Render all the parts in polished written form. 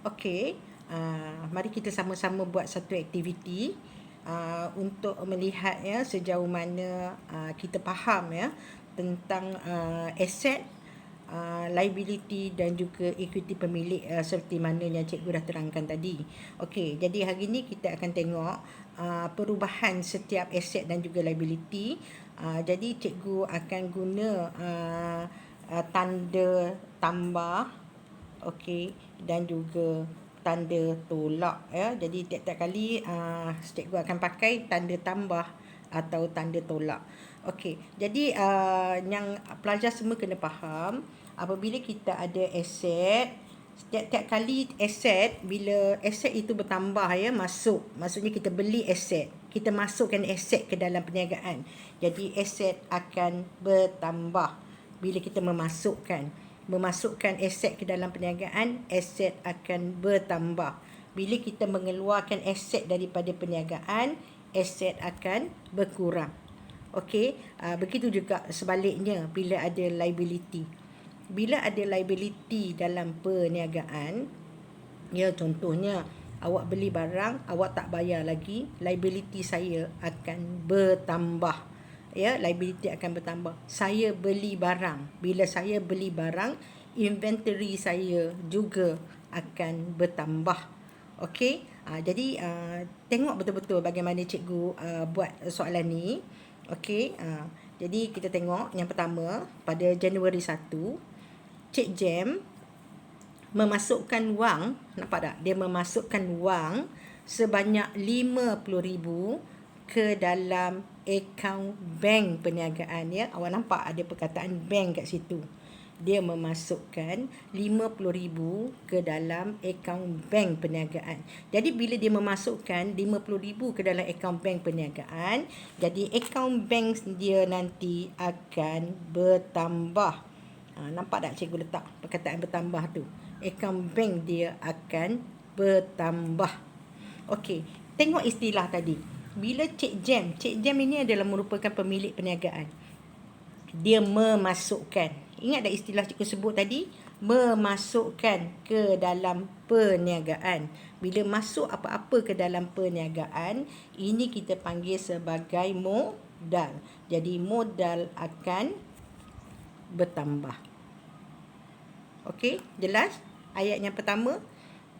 Okey, mari kita sama-sama buat satu aktiviti untuk melihat ya sejauh mana kita faham ya tentang aset, liability dan juga equity pemilik seperti mana yang cikgu dah terangkan tadi. Okey, jadi hari ini kita akan tengok perubahan setiap aset dan juga liability. Jadi cikgu akan guna tanda tambah, okey, dan juga tanda tolak ya. Jadi tiap-tiap kali cikgu akan pakai tanda tambah atau tanda tolak. Okey, jadi yang pelajar semua kena faham, apabila kita ada aset, setiap kali aset, bila aset itu bertambah ya, maksudnya kita beli aset, kita masukkan aset ke dalam perniagaan. Jadi aset akan bertambah bila kita memasukkan aset ke dalam perniagaan, aset akan bertambah. Bila kita mengeluarkan aset daripada perniagaan, aset akan berkurang. Okey, begitu juga sebaliknya bila ada liability. Bila ada liability dalam perniagaan, ya contohnya awak beli barang, awak tak bayar lagi, liability saya akan bertambah. Ya, liability akan bertambah. Saya beli barang. Bila saya beli barang, inventory saya juga akan bertambah. Okey, jadi tengok betul-betul bagaimana cikgu buat soalan ni. Okey, jadi kita tengok yang pertama pada Januari 1, Cik Jem memasukkan wang, nampak tak? Dia memasukkan wang sebanyak 50,000 ke dalam akaun bank perniagaan ya. Awak nampak ada perkataan bank kat situ. Dia memasukkan 50,000 ke dalam akaun bank perniagaan. Jadi bila dia memasukkan 50,000 ke dalam akaun bank perniagaan, jadi akaun bank dia nanti akan bertambah. Nampak tak cikgu letak perkataan bertambah tu? Akaun bank dia akan bertambah. Okey, tengok istilah tadi. Bila Cik Jem ini adalah merupakan pemilik perniagaan. Dia memasukkan. Ingat tak istilah cikgu sebut tadi? Memasukkan ke dalam perniagaan. Bila masuk apa-apa ke dalam perniagaan, ini kita panggil sebagai modal. Jadi modal akan bertambah. Okey, jelas? Ayat yang pertama,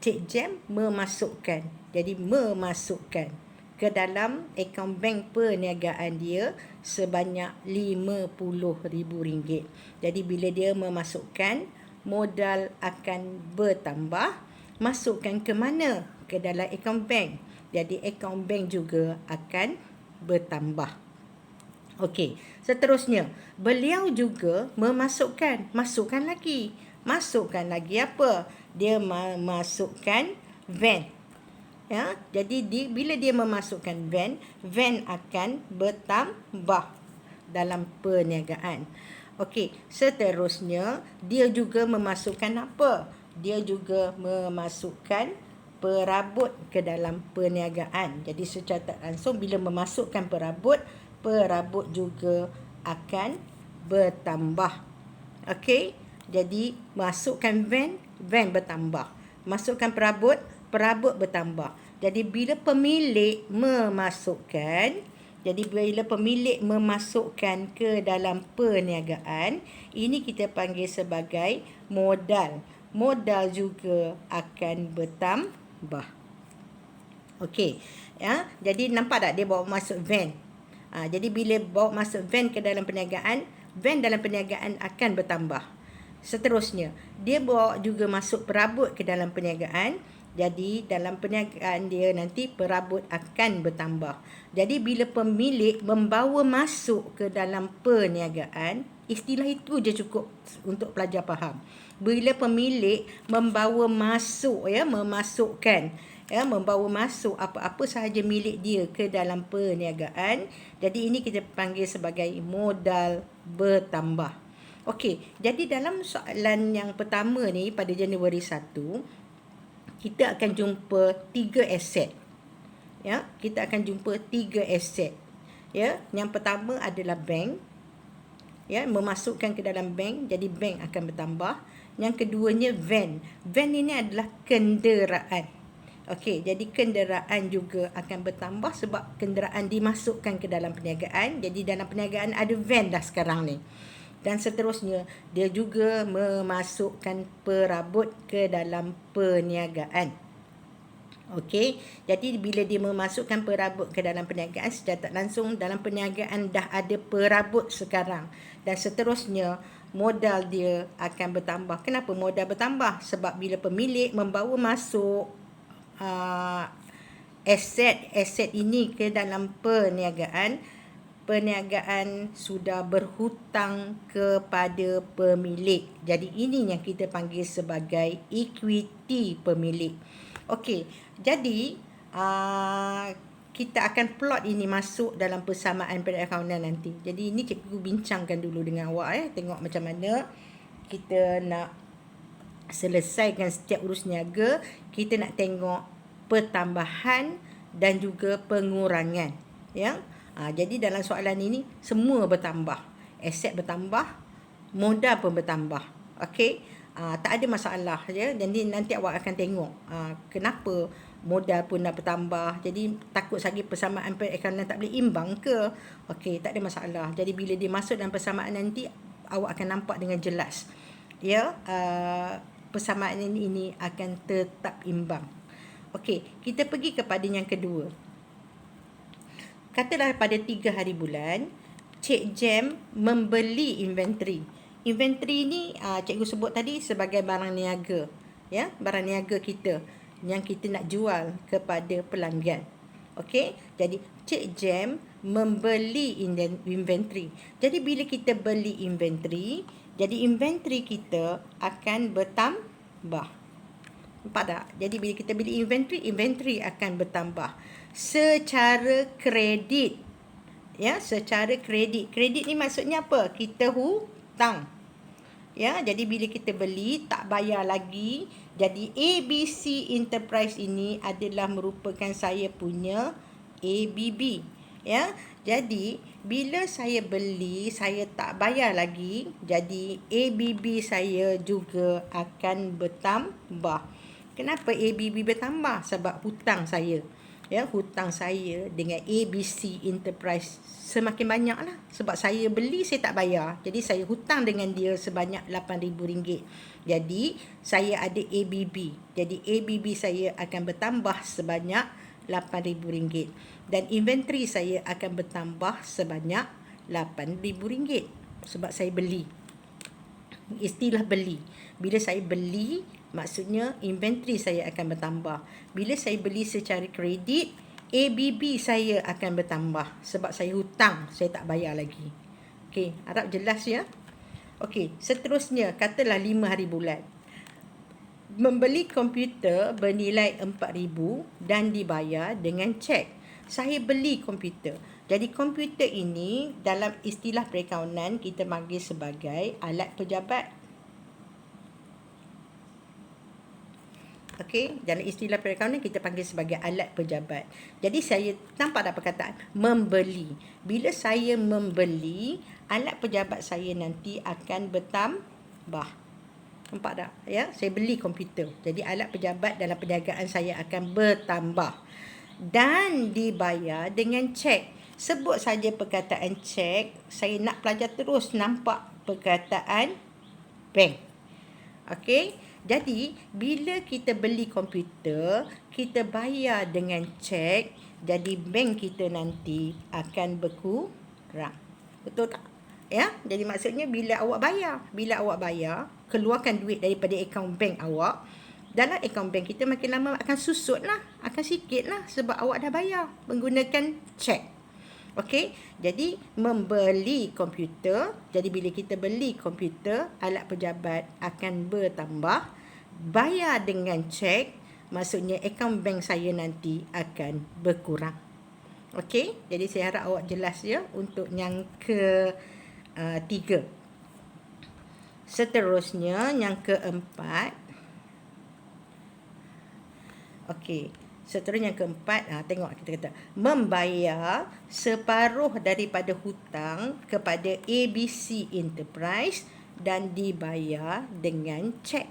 Cik Jem memasukkan. Jadi memasukkan ke dalam akaun bank perniagaan dia sebanyak RM50,000. Jadi bila dia memasukkan, modal akan bertambah. Masukkan ke mana? Ke dalam akaun bank. Jadi akaun bank juga akan bertambah. Okey, seterusnya, beliau juga masukkan lagi apa? Dia memasukkan van. Ya, jadi bila dia memasukkan van akan bertambah dalam perniagaan. Okey, seterusnya dia juga memasukkan apa? Dia juga memasukkan perabot ke dalam perniagaan. Jadi secara tak langsung bila memasukkan perabot juga akan bertambah. Okey, jadi masukkan van bertambah. Masukkan perabot bertambah. Jadi bila pemilik memasukkan ke dalam perniagaan, ini kita panggil sebagai modal. Modal juga akan bertambah. Okey, ya. Jadi nampak tak dia bawa masuk van? Jadi bila bawa masuk van ke dalam perniagaan, van dalam perniagaan akan bertambah. Seterusnya, dia bawa juga masuk perabot ke dalam perniagaan. Jadi dalam perniagaan dia nanti perabot akan bertambah. Jadi bila pemilik membawa masuk ke dalam perniagaan, istilah itu je cukup untuk pelajar faham. Bila pemilik membawa masuk membawa masuk apa-apa sahaja milik dia ke dalam perniagaan, jadi ini kita panggil sebagai modal bertambah. Okey, jadi dalam soalan yang pertama ni pada Januari 1, kita akan jumpa 3 aset. Ya, kita akan jumpa 3 aset. Ya, yang pertama adalah bank. Ya, memasukkan ke dalam bank, jadi bank akan bertambah. Yang keduanya van. Van ini adalah kenderaan. Okey, jadi kenderaan juga akan bertambah sebab kenderaan dimasukkan ke dalam perniagaan. Jadi dalam perniagaan ada van dah sekarang ni. Dan seterusnya, dia juga memasukkan perabot ke dalam perniagaan. Okey, jadi bila dia memasukkan perabot ke dalam perniagaan, secara tak langsung dalam perniagaan dah ada perabot sekarang. Dan seterusnya, modal dia akan bertambah. Kenapa modal bertambah? Sebab bila pemilik membawa masuk aset ini ke dalam perniagaan, perniagaan sudah berhutang kepada pemilik. Jadi ini yang kita panggil sebagai equity pemilik. Okey, jadi kita akan plot ini masuk dalam persamaan perakaunan nanti. Jadi ini cikgu bincangkan dulu dengan awak tengok macam mana kita nak selesaikan setiap urus niaga. Kita nak tengok pertambahan dan juga pengurangan, ya. Jadi dalam soalan ini semua bertambah. Aset bertambah, modal pun bertambah. Okey. Tak ada masalah je. Jadi nanti awak akan tengok kenapa modal pun nak bertambah. Jadi takut lagi persamaan perakaunan tak boleh imbang ke? Okey, tak ada masalah. Jadi bila dia masuk dalam persamaan nanti, awak akan nampak dengan jelas. Ya, persamaan ini akan tetap imbang. Okey, kita pergi kepada yang kedua. Katalah pada 3 hari bulan, Cik Jem membeli inventory. Inventory ni cikgu sebut tadi sebagai barang niaga, ya, barang niaga kita yang kita nak jual kepada pelanggan. Okey, jadi Cik Jem membeli inventory. Jadi bila kita beli inventory, jadi inventory kita akan bertambah. Nampak tak? Jadi bila kita beli inventory akan bertambah secara kredit. Ya, secara kredit. Kredit ni maksudnya apa? Kita hutang. Ya, jadi bila kita beli tak bayar lagi. Jadi ABC Enterprise ini adalah merupakan saya punya ABB. Ya, jadi bila saya beli saya tak bayar lagi, jadi ABB saya juga akan bertambah. Kenapa ABB bertambah? Sebab hutang saya. Ya, hutang saya dengan ABC Enterprise semakin banyak lah. Sebab saya beli, saya tak bayar. Jadi saya hutang dengan dia sebanyak RM8,000. Jadi saya ada ABB. Jadi ABB saya akan bertambah sebanyak RM8,000. Dan inventory saya akan bertambah sebanyak RM8,000. Sebab saya beli. Istilah beli. Bila saya beli, maksudnya inventory saya akan bertambah. Bila saya beli secara kredit, ABB saya akan bertambah. Sebab saya hutang, saya tak bayar lagi. Okey, harap jelas ya. Okey, seterusnya katalah 5 hari bulan. Membeli komputer bernilai RM4,000 dan dibayar dengan cek. Saya beli komputer. Jadi komputer ini dalam istilah perakaunan kita panggil sebagai alat pejabat. Okey, dalam istilah perakaunan kita panggil sebagai alat pejabat. Jadi saya nampak tak perkataan membeli. Bila saya membeli, alat pejabat saya nanti akan bertambah. Nampak tak? Ya, saya beli komputer. Jadi alat pejabat dalam perniagaan saya akan bertambah dan dibayar dengan cek. Sebut saja perkataan cek, saya nak pelajar terus nampak perkataan bank. Okey? Jadi, bila kita beli komputer, kita bayar dengan cek, jadi bank kita nanti akan berkurang. Betul tak? Ya, jadi maksudnya bila awak bayar, keluarkan duit daripada akaun bank awak, dalam akaun bank kita makin lama akan susut lah, akan sikit lah sebab awak dah bayar menggunakan cek. Okey, jadi membeli komputer. Jadi bila kita beli komputer, alat pejabat akan bertambah. Bayar dengan cek, maksudnya akaun bank saya nanti akan berkurang. Okey, jadi saya harap awak jelas ya untuk yang ketiga. Seterusnya yang keempat. Okey. Seterusnya yang keempat, tengok kita kata membayar separuh daripada hutang kepada ABC Enterprise dan dibayar dengan cek.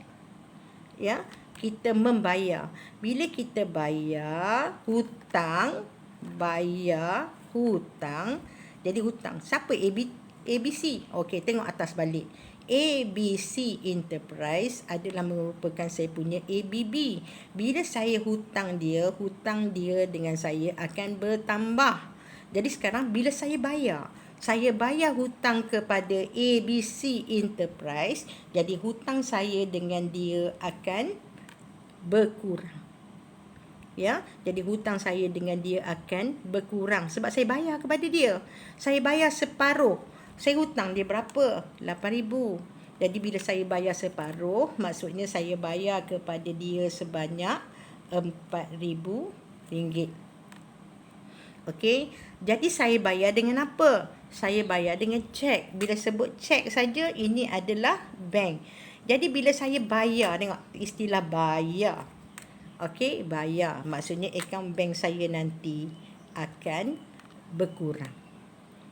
Ya, kita membayar. Bila kita bayar hutang, jadi hutang. Siapa ABC? Okey, tengok atas balik. ABC Enterprise adalah merupakan saya punya ABB. Bila saya hutang dia dengan saya akan bertambah. Jadi sekarang bila saya bayar hutang kepada ABC Enterprise, jadi hutang saya dengan dia akan berkurang. Ya, jadi hutang saya dengan dia akan berkurang sebab saya bayar kepada dia. Saya bayar separuh. Saya hutang dia berapa? 8,000. Jadi bila saya bayar separuh, maksudnya saya bayar kepada dia sebanyak RM4,000. Okey, jadi saya bayar dengan apa? Saya bayar dengan cek. Bila sebut cek saja, ini adalah bank. Jadi bila saya bayar, tengok istilah bayar. Okey, bayar. Maksudnya akaun bank saya nanti akan berkurang.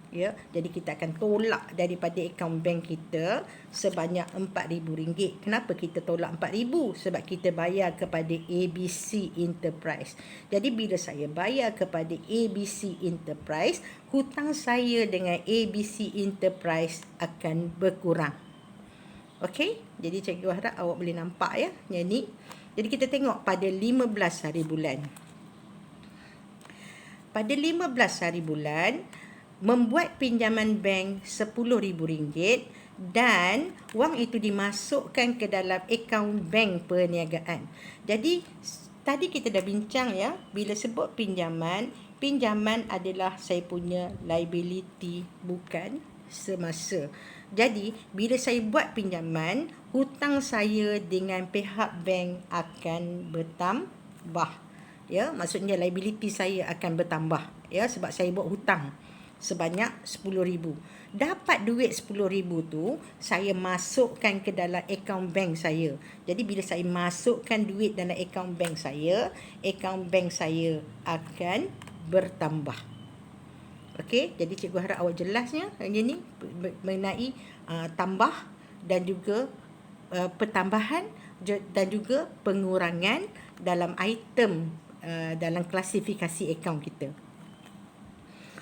Ya, jadi kita akan tolak daripada akaun bank kita sebanyak RM4,000. Kenapa kita tolak RM4,000? Sebab kita bayar kepada ABC Enterprise. Jadi bila saya bayar kepada ABC Enterprise, hutang saya dengan ABC Enterprise akan berkurang. Okey, jadi cikgu harap awak boleh nampak ya yang ni. Jadi kita tengok pada 15 hari bulan. Pada 15 hari bulan, membuat pinjaman bank RM10,000 dan wang itu dimasukkan ke dalam akaun bank perniagaan. Jadi tadi kita dah bincang ya, bila sebut pinjaman adalah saya punya liability, bukan semasa. Jadi bila saya buat pinjaman, hutang saya dengan pihak bank akan bertambah. Ya, maksudnya liability saya akan bertambah ya, sebab saya buat hutang sebanyak RM10,000. Dapat duit RM10,000 tu, saya masukkan ke dalam akaun bank saya. Jadi bila saya masukkan duit dalam akaun bank saya akan bertambah. Okey, jadi cikgu harap awak jelasnya ini mengenai tambah dan juga pertambahan dan juga pengurangan dalam item dalam klasifikasi akaun kita.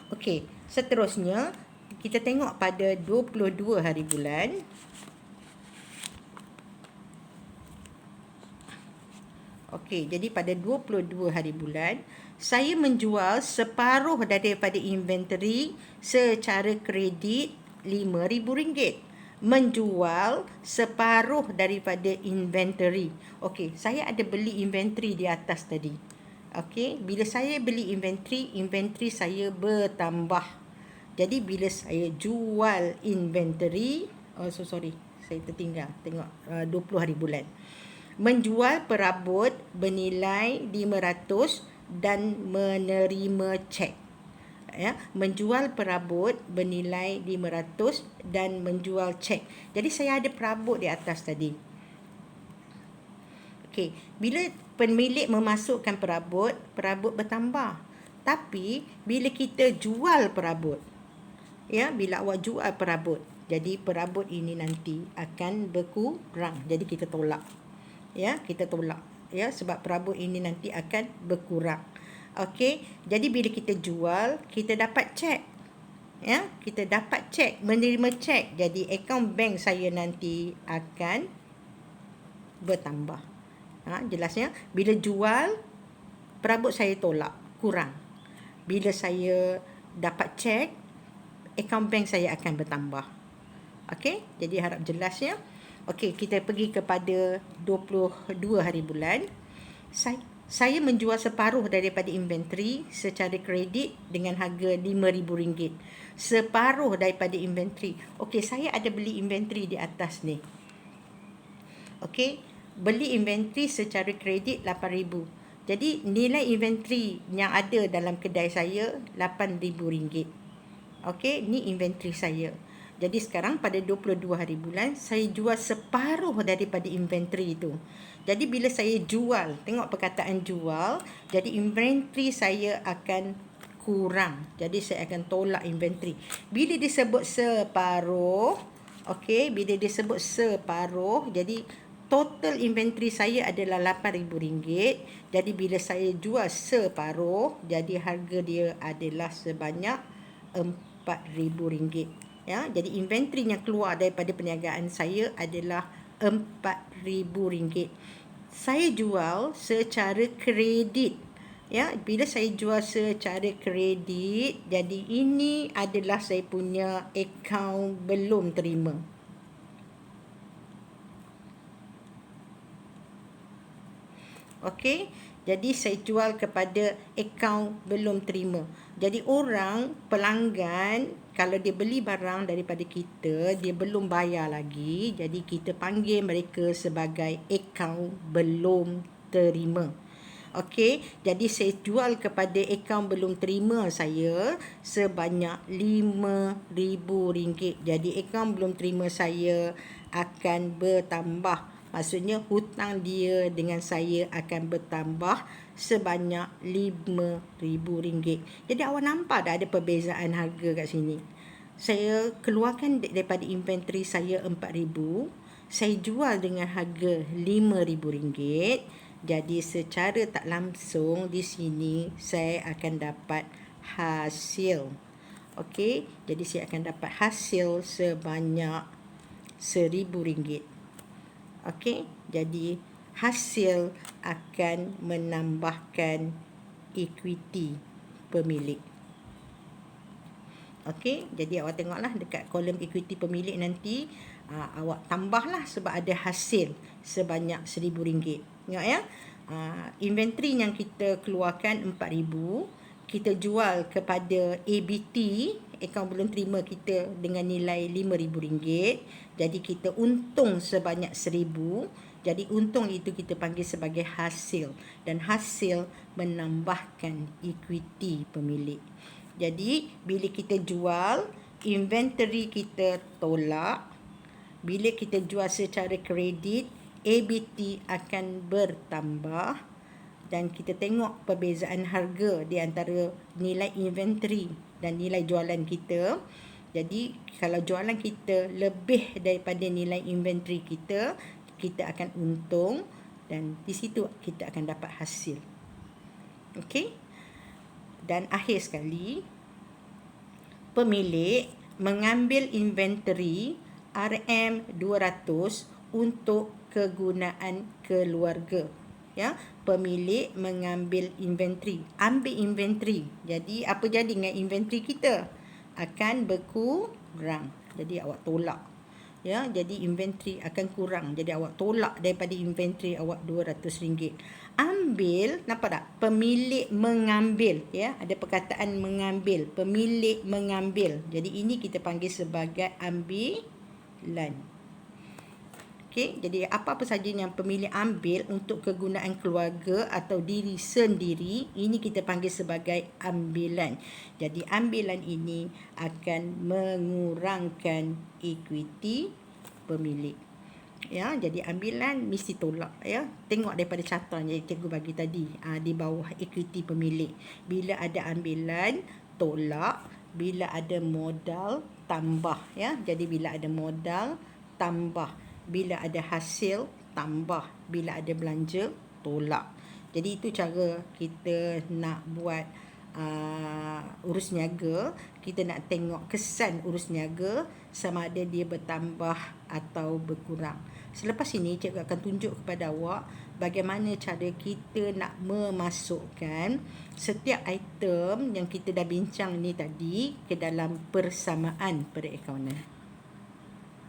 Okey, seterusnya kita tengok pada 22 hari bulan. Okey, jadi pada 22 hari bulan, saya menjual separuh daripada inventory secara kredit RM5,000. Menjual separuh daripada inventory. Okey, saya ada beli inventory di atas tadi. Okey, bila saya beli inventory saya bertambah. Jadi bila saya jual inventory, saya tertinggal tengok 20 hari bulan. Menjual perabot bernilai RM500 dan menerima cek. Ya, menjual perabot bernilai RM500 dan menjual cek. Jadi saya ada perabot di atas tadi. Okey, bila pemilik memasukkan perabot bertambah. Tapi bila kita jual perabot, ya, bila awak jual perabot, jadi perabot ini nanti akan berkurang. Jadi kita tolak. Ya, kita tolak. Ya, sebab perabot ini nanti akan berkurang. Okey, jadi bila kita jual, kita dapat cek. Ya, kita dapat cek, menerima cek. Jadi akaun bank saya nanti akan bertambah. Jelasnya, bila jual, perabot saya tolak, kurang. Bila saya dapat cek, akaun bank saya akan bertambah. Okey, jadi harap jelas ya. Okey, kita pergi kepada 22 hari bulan. Saya menjual separuh daripada inventory secara kredit dengan harga RM5,000. Separuh daripada inventory. Okey, saya ada beli inventory di atas ni. Okey, beli inventory secara kredit RM8,000. Jadi nilai inventory yang ada dalam kedai saya RM8,000. Okey, ni inventory saya. Jadi sekarang pada 22 hari bulan, saya jual separuh daripada inventory itu. Jadi bila saya jual, tengok perkataan jual, jadi inventory saya akan kurang. Jadi saya akan tolak inventory. Bila disebut separuh, Okey, bila dia sebut separuh, jadi total inventory saya adalah RM8,000. Jadi bila saya jual separuh, jadi harga dia adalah sebanyak RM4,000. Ya, jadi inventory yang keluar daripada perniagaan saya adalah RM4,000. Saya jual secara kredit. Ya, bila saya jual secara kredit, jadi ini adalah saya punya akaun belum terima. Okey, jadi saya jual kepada akaun belum terima. Jadi orang, pelanggan, kalau dia beli barang daripada kita, dia belum bayar lagi, jadi kita panggil mereka sebagai akaun belum terima. Okey, jadi saya jual kepada akaun belum terima saya sebanyak RM5,000. Jadi akaun belum terima saya akan bertambah. Maksudnya hutang dia dengan saya akan bertambah sebanyak RM5,000. Jadi awak nampak dah ada perbezaan harga kat sini. Saya keluarkan daripada inventory saya RM4,000. Saya jual dengan harga RM5,000. Jadi secara tak langsung di sini saya akan dapat hasil. Okey, jadi saya akan dapat hasil sebanyak RM1,000. Okey, jadi hasil akan menambahkan equity pemilik. Okey, jadi awak tengoklah dekat kolom equity pemilik nanti, awak tambahlah sebab ada hasil sebanyak RM1,000. Tengok ya. Inventory yang kita keluarkan RM4,000, kita jual kepada ABT, akaun belum terima kita, dengan nilai RM5,000. Jadi kita untung sebanyak RM1,000. Jadi untung itu kita panggil sebagai hasil, dan hasil menambahkan equity pemilik. Jadi bila kita jual, inventory kita tolak. Bila kita jual secara kredit, ABT akan bertambah, dan kita tengok perbezaan harga di antara nilai inventory dan nilai jualan kita. Jadi kalau jualan kita lebih daripada nilai inventory kita, kita akan untung, dan di situ kita akan dapat hasil. Okey? Dan akhir sekali, pemilik mengambil inventory RM200 untuk kegunaan keluarga. Ya, pemilik mengambil inventory, ambil inventory. Jadi apa jadi dengan inventory kita? Akan berkurang. Jadi awak tolak. Ya, jadi inventory akan kurang. Jadi awak tolak daripada inventory awak RM200. Ambil, nampak tak? Pemilik mengambil, ya. Ada perkataan mengambil, pemilik mengambil. Jadi ini kita panggil sebagai ambilan. Okey, jadi apa-apa saja yang pemilik ambil untuk kegunaan keluarga atau diri sendiri, ini kita panggil sebagai ambilan. Jadi ambilan ini akan mengurangkan equity pemilik. Ya, jadi ambilan mesti tolak, ya. Tengok daripada catatan yang cikgu bagi tadi, di bawah equity pemilik. Bila ada ambilan, tolak. Bila ada modal, tambah, ya. Jadi bila ada modal, tambah. Bila ada hasil, tambah. Bila ada belanja, tolak. Jadi itu cara kita nak buat urus niaga. Kita nak tengok kesan urus niaga, sama ada dia bertambah atau berkurang. Selepas ini cikgu akan tunjuk kepada awak bagaimana cara kita nak memasukkan setiap item yang kita dah bincang ni tadi ke dalam persamaan perakaunan.